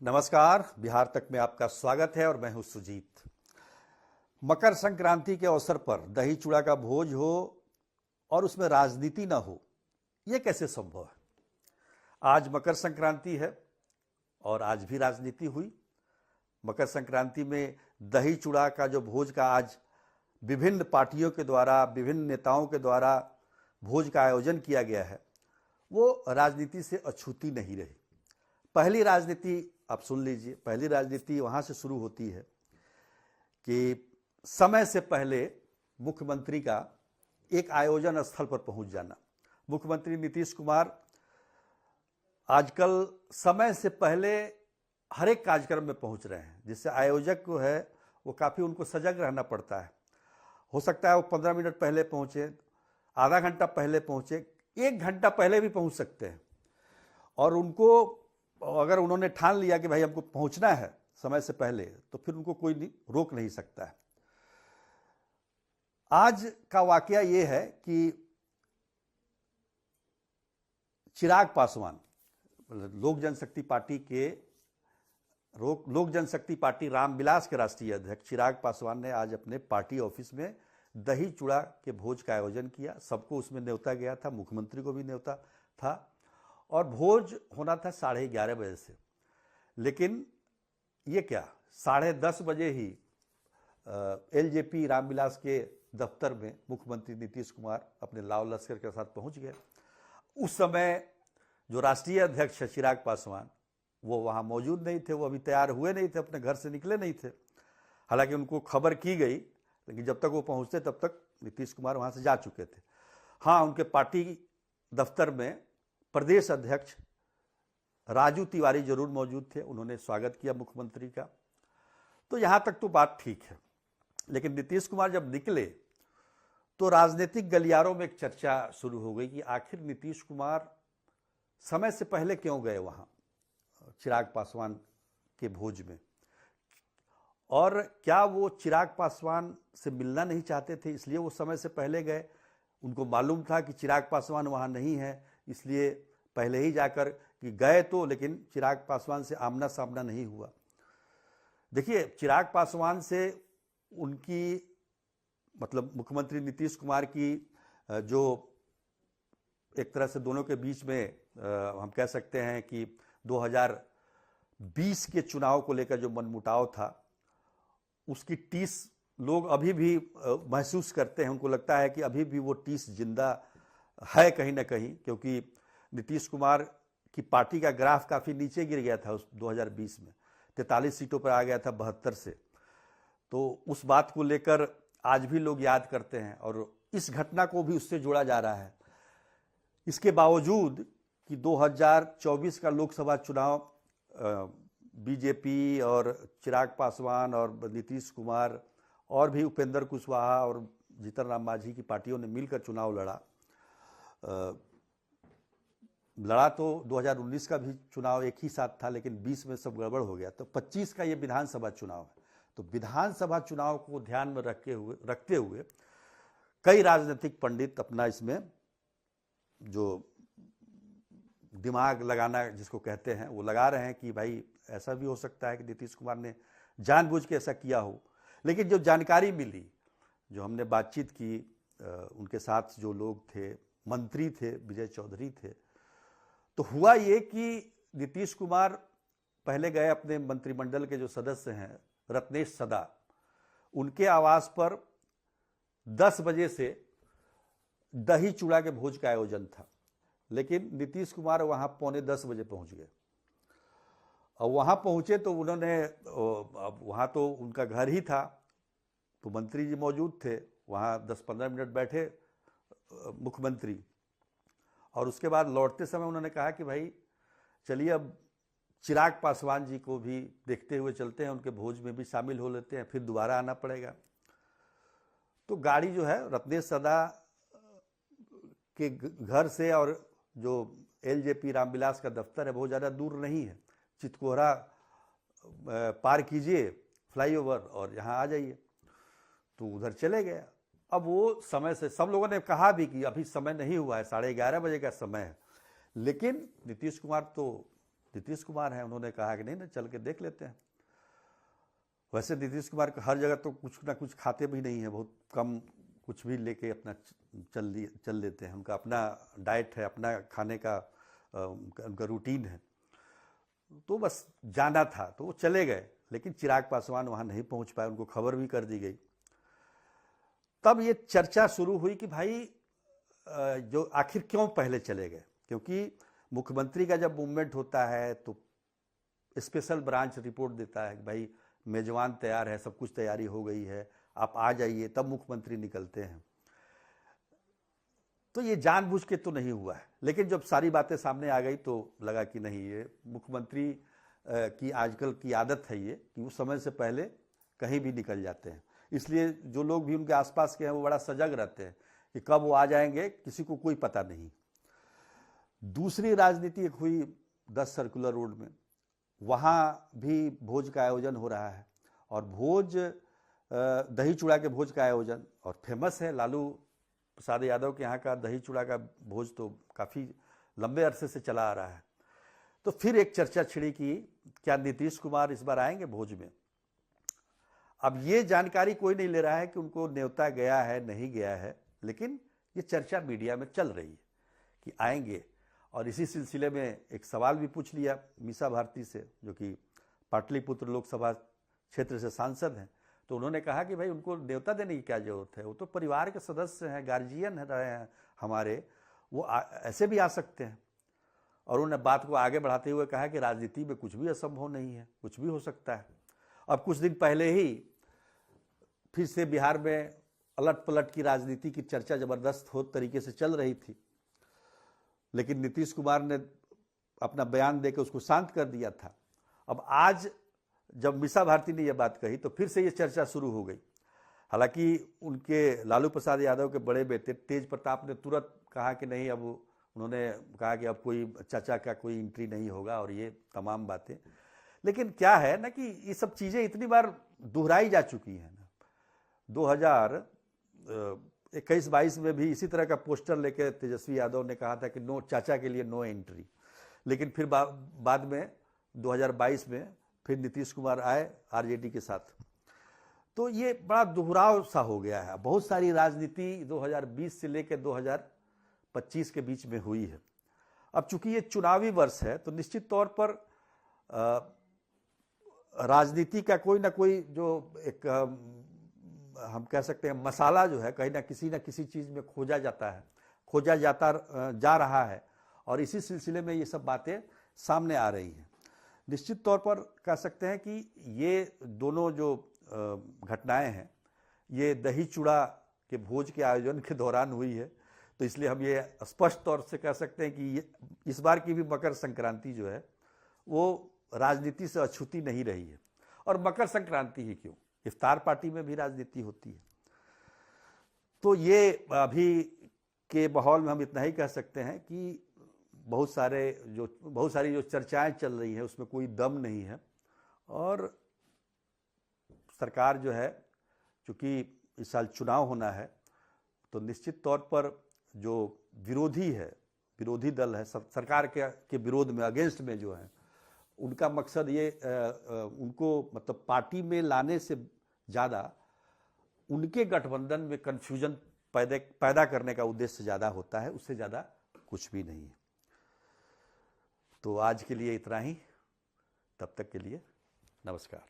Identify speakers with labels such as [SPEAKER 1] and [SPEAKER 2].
[SPEAKER 1] नमस्कार, बिहार तक में आपका स्वागत है और मैं हूं सुजीत। मकर संक्रांति के अवसर पर दही चूड़ा का भोज हो और उसमें राजनीति ना हो, यह कैसे संभव है? आज मकर संक्रांति है और आज भी राजनीति हुई। मकर संक्रांति में दही चूड़ा का जो भोज का आज विभिन्न पार्टियों के द्वारा, विभिन्न नेताओं के द्वारा भोज का आयोजन किया गया है, वो राजनीति से अछूती नहीं रही। पहली राजनीति आप सुन लीजिए, पहली राजनीति वहाँ से शुरू होती है कि समय से पहले मुख्यमंत्री का एक आयोजन स्थल पर पहुंच जाना। मुख्यमंत्री नीतीश कुमार आजकल समय से पहले हर एक कार्यक्रम में पहुंच रहे हैं, जिससे आयोजक को है वो काफ़ी उनको सजग रहना पड़ता है। हो सकता है वो 15 मिनट पहले पहुंचे, आधा घंटा पहले पहुंचे, 1 घंटा पहले भी पहुंच सकते हैं। और उनको अगर उन्होंने ठान लिया कि भाई हमको पहुंचना है समय से पहले, तो फिर उनको कोई रोक नहीं सकता है। आज का वाकया ये है कि चिराग पासवान, लोक जनशक्ति पार्टी रामविलास के राष्ट्रीय अध्यक्ष चिराग पासवान ने आज अपने पार्टी ऑफिस में दही चूड़ा के भोज का आयोजन किया। सबको उसमें न्योता गया था, मुख्यमंत्री को भी न्योता था और भोज होना था 11:30 बजे से। लेकिन ये क्या, 10:30 बजे ही एलजेपी रामविलास के दफ्तर में मुख्यमंत्री नीतीश कुमार अपने लाव लश्कर के साथ पहुंच गए। उस समय जो राष्ट्रीय अध्यक्ष है चिराग पासवान, वो वहाँ मौजूद नहीं थे, वो अभी तैयार हुए नहीं थे, अपने घर से निकले नहीं थे। हालांकि उनको खबर की गई, लेकिन जब तक वो पहुँचते तब तक नीतीश कुमार वहाँ से जा चुके थे। हाँ, उनके पार्टी दफ्तर में प्रदेश अध्यक्ष राजू तिवारी जरूर मौजूद थे, उन्होंने स्वागत किया मुख्यमंत्री का। तो यहाँ तक तो बात ठीक है। लेकिन नीतीश कुमार जब निकले तो राजनीतिक गलियारों में एक चर्चा शुरू हो गई कि आखिर नीतीश कुमार समय से पहले क्यों गए वहाँ चिराग पासवान के भोज में, और क्या वो चिराग पासवान से मिलना नहीं चाहते थे इसलिए वो समय से पहले गए। उनको मालूम था कि चिराग पासवान वहाँ नहीं है, इसलिए पहले ही जाकर कि गए तो, लेकिन चिराग पासवान से आमना सामना नहीं हुआ। देखिए, चिराग पासवान से उनकी मतलब मुख्यमंत्री नीतीश कुमार की जो एक तरह से दोनों के बीच में हम कह सकते हैं कि 2020 के चुनाव को लेकर जो मनमुटाव था, उसकी टीस लोग अभी भी महसूस करते हैं। उनको लगता है कि अभी भी वो टीस जिंदा है कहीं ना कहीं, क्योंकि नीतीश कुमार की पार्टी का ग्राफ काफ़ी नीचे गिर गया था उस 2020 में, 43 सीटों पर आ गया था 72 से। तो उस बात को लेकर आज भी लोग याद करते हैं और इस घटना को भी उससे जोड़ा जा रहा है। इसके बावजूद कि 2024 का लोकसभा चुनाव बीजेपी और चिराग पासवान और नीतीश कुमार और भी उपेंद्र कुशवाहा और जीतन राम मांझी की पार्टियों ने मिलकर चुनाव लड़ा तो 2019 का भी चुनाव एक ही साथ था, लेकिन 20 में सब गड़बड़ हो गया। तो 25 का ये विधानसभा चुनाव है। तो विधानसभा चुनाव को ध्यान में रखते हुए कई राजनीतिक पंडित अपना इसमें जो दिमाग लगाना जिसको कहते हैं वो लगा रहे हैं कि भाई ऐसा भी हो सकता है कि नीतीश कुमार ने जानबूझ के ऐसा किया हो। लेकिन जो जानकारी मिली, जो हमने बातचीत की, उनके साथ जो लोग थे, मंत्री थे, विजय चौधरी थे, तो हुआ ये कि नीतीश कुमार पहले गए अपने मंत्रिमंडल के जो सदस्य हैं रत्नेश सदा, उनके आवास पर 10 बजे से दही चूड़ा के भोज का आयोजन था। लेकिन नीतीश कुमार वहाँ 9:45 बजे पहुँच गए। और वहाँ पहुँचे तो उन्होंने, वहाँ तो उनका घर ही था, तो मंत्री जी मौजूद थे, वहाँ 10-15 मिनट बैठे मुख्यमंत्री, और उसके बाद लौटते समय उन्होंने कहा कि भाई चलिए अब चिराग पासवान जी को भी देखते हुए चलते हैं, उनके भोज में भी शामिल हो लेते हैं, फिर दोबारा आना पड़ेगा। तो गाड़ी जो है रत्नेश सदा के घर से और जो एलजेपी रामविलास का दफ्तर है बहुत ज़्यादा दूर नहीं है। चितकोहरा पार कीजिए फ्लाईओवर और यहाँ आ जाइए। तो उधर चले गए। अब वो समय से सब लोगों ने कहा भी कि अभी समय नहीं हुआ है, 11:30 बजे का समय है, लेकिन नीतीश कुमार तो नीतीश कुमार हैं, उन्होंने कहा कि नहीं ना, चल के देख लेते हैं। वैसे नीतीश कुमार को हर जगह तो कुछ ना कुछ खाते भी नहीं है, बहुत कम कुछ भी लेके अपना चल लेते हैं। उनका अपना डाइट है, अपना खाने का उनका रूटीन है। तो बस जाना था तो वो चले गए, लेकिन चिराग पासवान वहाँ नहीं पहुँच पाए, उनको खबर भी कर दी गई। तब ये चर्चा शुरू हुई कि भाई जो आखिर क्यों पहले चले गए, क्योंकि मुख्यमंत्री का जब मूवमेंट होता है तो स्पेशल ब्रांच रिपोर्ट देता है कि भाई मेजबान तैयार है, सब कुछ तैयारी हो गई है, आप आ जाइए, तब मुख्यमंत्री निकलते हैं। तो ये जानबूझ के तो नहीं हुआ है, लेकिन जब सारी बातें सामने आ गई तो लगा कि नहीं, ये मुख्यमंत्री की आजकल की आदत है ये कि वो समय से पहले कहीं भी निकल जाते हैं। इसलिए जो लोग भी उनके आसपास के हैं वो बड़ा सजग रहते हैं कि कब वो आ जाएंगे, किसी को कोई पता नहीं। दूसरी राजनीति एक हुई 10 सर्कुलर रोड में, वहाँ भी भोज का आयोजन हो रहा है, और भोज दही चूड़ा के भोज का आयोजन, और फेमस है लालू प्रसाद यादव के यहाँ का दही चूड़ा का भोज, तो काफ़ी लंबे अरसे से चला आ रहा है। तो फिर एक चर्चा छिड़ी कि क्या नीतीश कुमार इस बार आएंगे भोज में। अब ये जानकारी कोई नहीं ले रहा है कि उनको न्योता गया है नहीं गया है, लेकिन ये चर्चा मीडिया में चल रही है कि आएंगे। और इसी सिलसिले में एक सवाल भी पूछ लिया मीसा भारती से, जो कि पाटलिपुत्र लोकसभा क्षेत्र से सांसद हैं। तो उन्होंने कहा कि भाई उनको न्योता देने की क्या जरूरत है, वो तो परिवार के सदस्य हैं, गार्जियन रहे हैं हमारे, वो ऐसे भी आ सकते हैं। और उन्होंने बात को आगे बढ़ाते हुए कहा कि राजनीति में कुछ भी असंभव नहीं है, कुछ भी हो सकता है। अब कुछ दिन पहले ही फिर से बिहार में अलट पलट की राजनीति की चर्चा जबरदस्त हो तरीके से चल रही थी, लेकिन नीतीश कुमार ने अपना बयान देकर उसको शांत कर दिया था। अब आज जब मीसा भारती ने यह बात कही तो फिर से ये चर्चा शुरू हो गई। हालांकि उनके लालू प्रसाद यादव के बड़े बेटे तेज प्रताप ने तुरंत कहा कि नहीं, अब उन्होंने कहा कि अब कोई चाचा का कोई एंट्री नहीं होगा, और ये तमाम बातें। लेकिन क्या है ना कि ये सब चीज़ें इतनी बार दोहराई जा चुकी हैं ना। 2021-22 में भी इसी तरह का पोस्टर लेकर तेजस्वी यादव ने कहा था कि नो, चाचा के लिए नो एंट्री। लेकिन फिर बाद में 2022 में फिर नीतीश कुमार आए आरजेडी के साथ। तो ये बड़ा दोहराव सा हो गया है। बहुत सारी राजनीति 2020 से लेकर 2025 के बीच में हुई है। अब चूंकि ये चुनावी वर्ष है तो निश्चित तौर पर राजनीति का कोई ना कोई जो एक हम कह सकते हैं मसाला जो है, कहीं ना किसी चीज़ में खोजा जाता जा रहा है, और इसी सिलसिले में ये सब बातें सामने आ रही हैं। निश्चित तौर पर कह सकते हैं कि ये दोनों जो घटनाएं हैं ये दही चूड़ा के भोज के आयोजन के दौरान हुई है। तो इसलिए हम ये स्पष्ट तौर से कह सकते हैं कि इस बार की भी मकर संक्रांति जो है वो राजनीति से अछूती नहीं रही है। और मकर संक्रांति ही क्यों, इफ्तार पार्टी में भी राजनीति होती है। तो ये अभी के माहौल में हम इतना ही कह सकते हैं कि बहुत सारी जो चर्चाएं चल रही हैं उसमें कोई दम नहीं है। और सरकार जो है, चूँकि इस साल चुनाव होना है, तो निश्चित तौर पर जो विरोधी दल है सरकार के विरोध में, अगेंस्ट में जो है, उनका मकसद ये उनको मतलब पार्टी में लाने से ज़्यादा उनके गठबंधन में कन्फ्यूजन पैदा करने का उद्देश्य ज़्यादा होता है, उससे ज़्यादा कुछ भी नहीं है। तो आज के लिए इतना ही, तब तक के लिए नमस्कार।